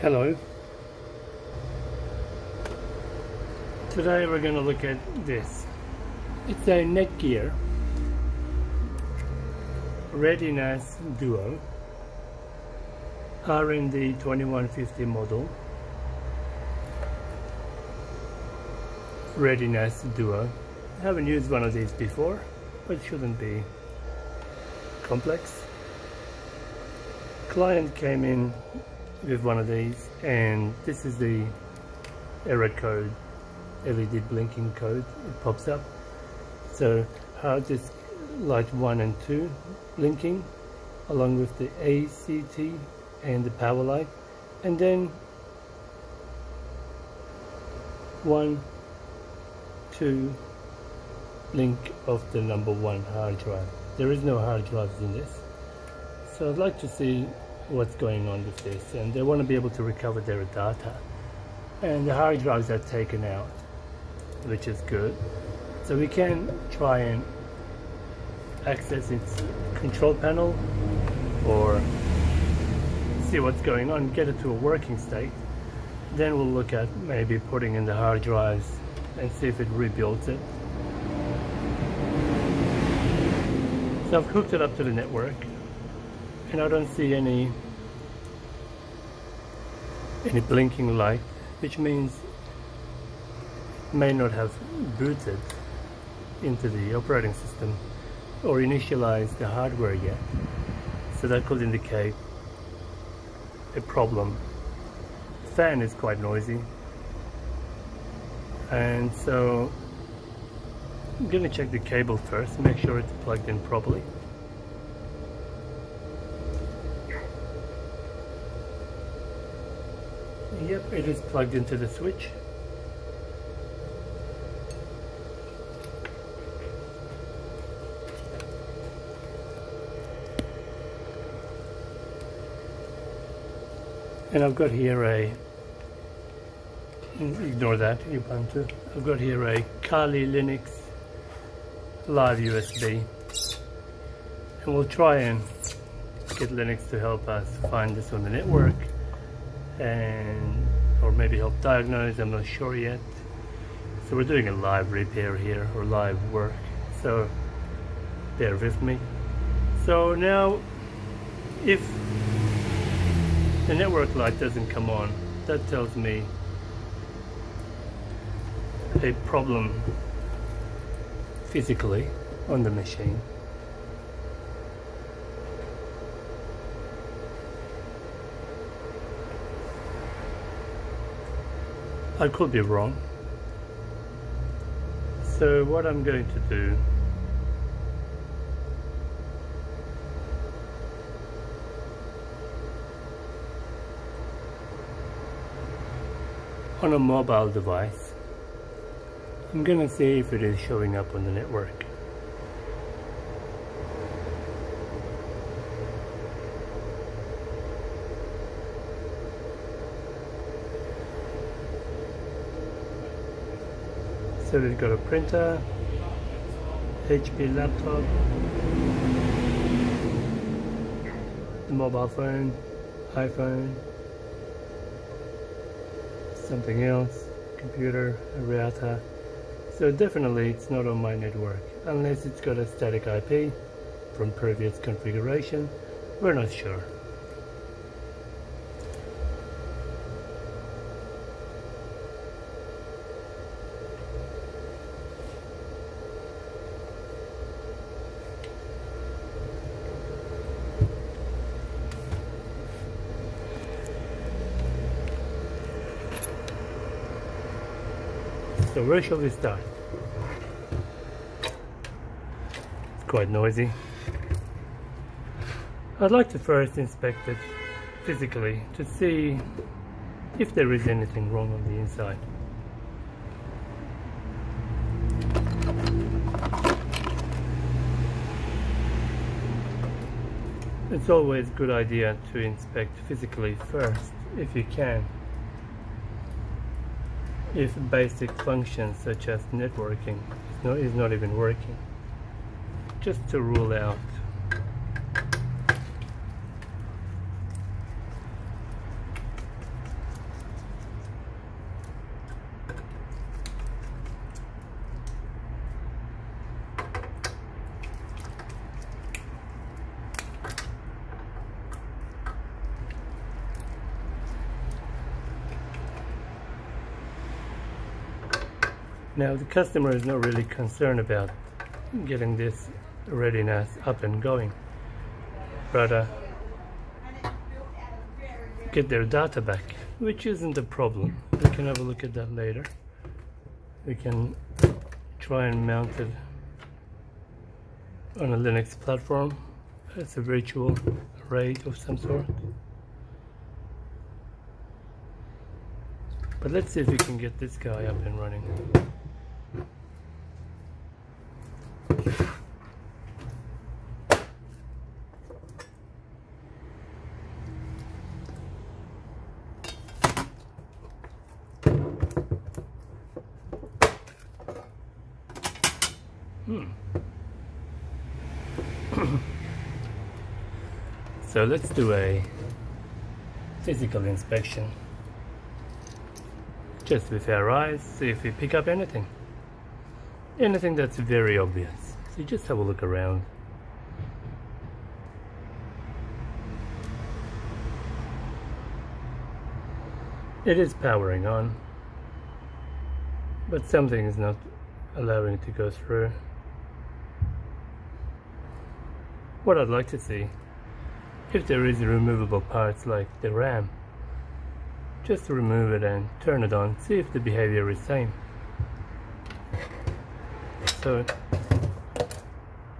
Hello. Today we're going to look at this. It's a Netgear ReadyNAS Duo RND2150 model. ReadyNAS Duo. I haven't used one of these before, but it shouldn't be complex. Client came in with one of these, and this is the error code, LED blinking code. It pops up. So hard disk light 1 and 2 blinking, along with the ACT and the power light, and then 1, 2 blink of the number 1 hard drive. There is no hard drives in this, so I'd like to see what's going on with this, and they want to be able to recover their data, and the hard drives are taken out, which is good. So we can try and access its control panel or see what's going on, get it to a working state. Then we'll look at maybe putting in the hard drives and see if it rebuilds it. So I've hooked it up to the network, and I don't see any blinking light, which means it may not have booted into the operating system or initialized the hardware yet. So that could indicate a problem. The fan is quite noisy, and so I'm going to check the cable first, make sure it's plugged in properly. Yep, it is plugged into the switch. And I've got here a, ignore that, Ubuntu. I've got here a Kali Linux live USB, and we'll try and get Linux to help us find this on the network, and or maybe help diagnose. I'm not sure yet. So we're doing a live repair here, or live work, so bear with me. So now, if the network light doesn't come on, that tells me a problem physically on the machine. I could be wrong. So what I'm going to do, on a mobile device, I'm going to see if it is showing up on the network. So we've got a printer, HP laptop, the mobile phone, iPhone, something else, computer, a router. So definitely it's not on my network, unless it's got a static IP from previous configuration. We're not sure. So where shall we start? It's quite noisy. I'd like to first inspect it physically to see if there is anything wrong on the inside. It's always a good idea to inspect physically first, if you can. If basic functions such as networking is not even working, just to rule out Now the customer is not really concerned about getting this ReadyNAS up and going, rather get their data back, which isn't a problem. We can have a look at that later. We can try and mount it on a Linux platform. It's a virtual RAID of some sort. But let's see if we can get this guy up and running. So let's do a physical inspection. Just with our eyes, see if we pick up anything. Anything that's very obvious. So just have a look around. It is powering on, but something is not allowing it to go through. What I'd like to see, if there is removable parts like the RAM, just to remove it and turn it on, see if the behavior is same. So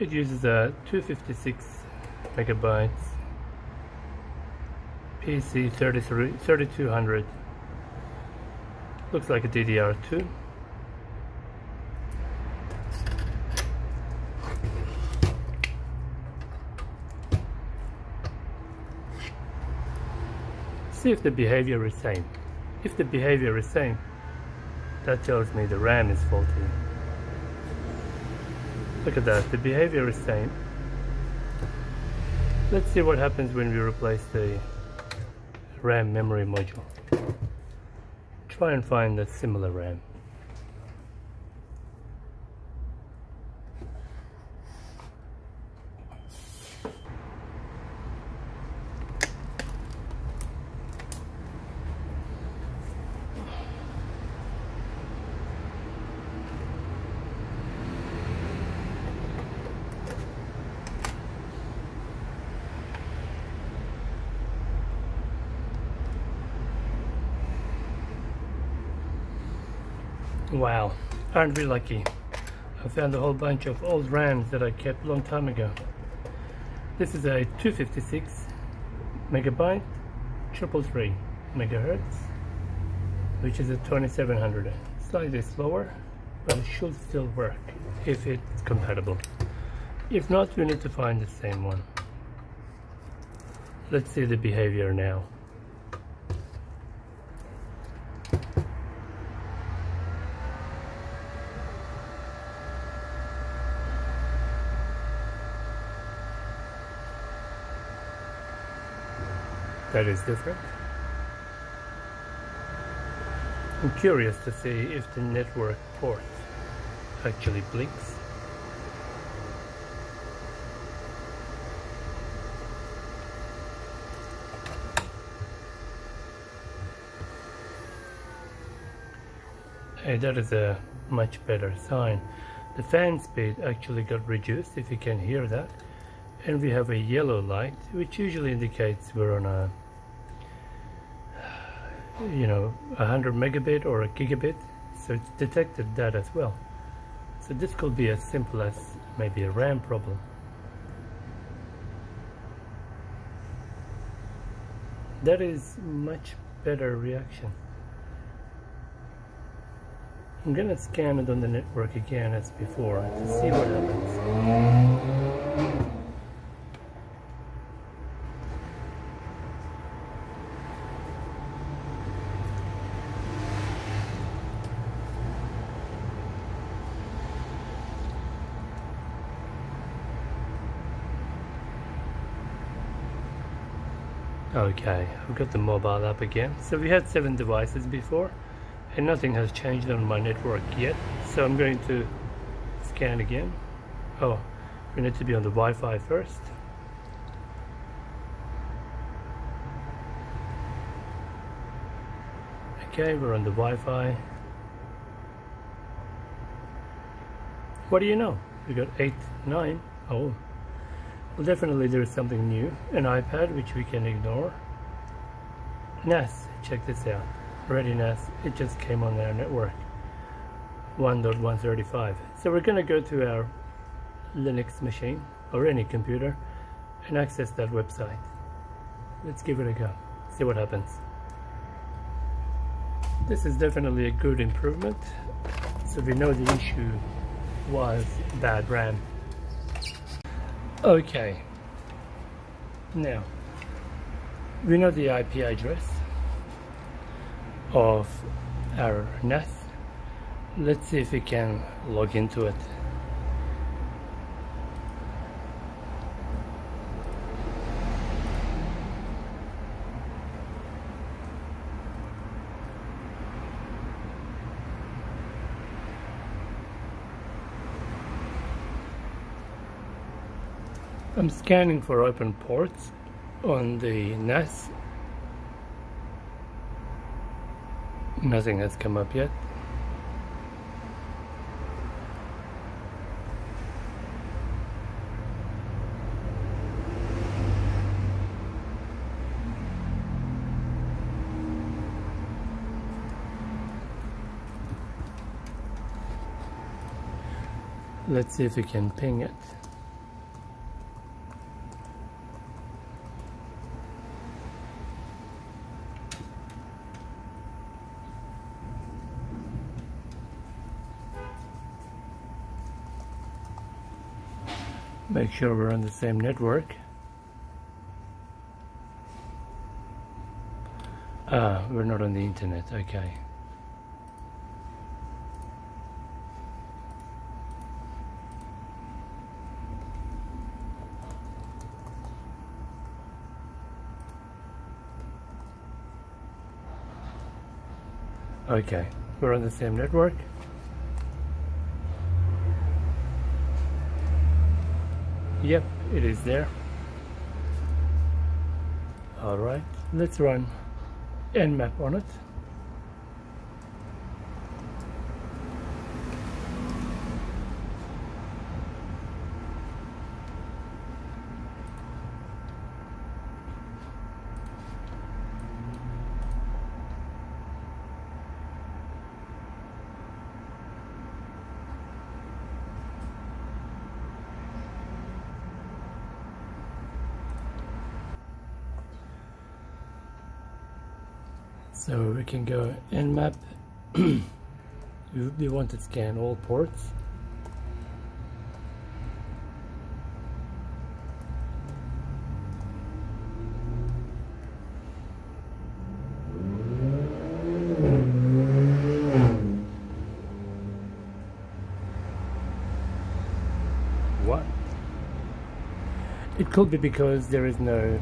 it uses a 256 megabytes PC 3200, looks like a DDR2. See if the behavior is same. If the behavior is same, that tells me the RAM is faulty. Look at that, the behavior is same. Let's see what happens when we replace the RAM memory module. Try and find that similar RAM. Wow, aren't we lucky? I found a whole bunch of old RAMs that I kept a long time ago. This is a 256 megabyte 333 megahertz, which is a 2700. Slightly slower, but it should still work if it's compatible. If not, we need to find the same one. Let's see the behavior now. That is different. I'm curious to see if the network port actually blinks. Hey, that is a much better sign. The fan speed actually got reduced, if you can hear that. And we have a yellow light, which usually indicates we're on a 100 megabit or a gigabit, so it's detected that as well. So this could be as simple as maybe a RAM problem. That is much better reaction. I'm gonna scan it on the network again as before to see what happens. Okay, I've got the mobile app again. So we had 7 devices before and nothing has changed on my network yet. So I'm going to scan again. Oh, we need to be on the Wi-Fi first. Okay, we're on the Wi-Fi. what do you know? We got 8, 9. Oh, well, definitely there is something new. An iPad, which we can ignore. NAS, check this out. ReadyNAS, it just came on our network. 1.135. So we're going to go to our Linux machine or any computer and access that website. Let's give it a go, see what happens. This is definitely a good improvement. So we know the issue was bad RAM. Okay, now we know the IP address of our NAS. Let's see if we can log into it. I'm scanning for open ports on the NAS. Nothing has come up yet. Let's see if we can ping it. Make sure we're on the same network. We're not on the internet, okay. Okay, we're on the same network. Yep, it is there. Alright, let's run nmap on it. So we can go nmap. We want to scan all ports. What? It could be because there is no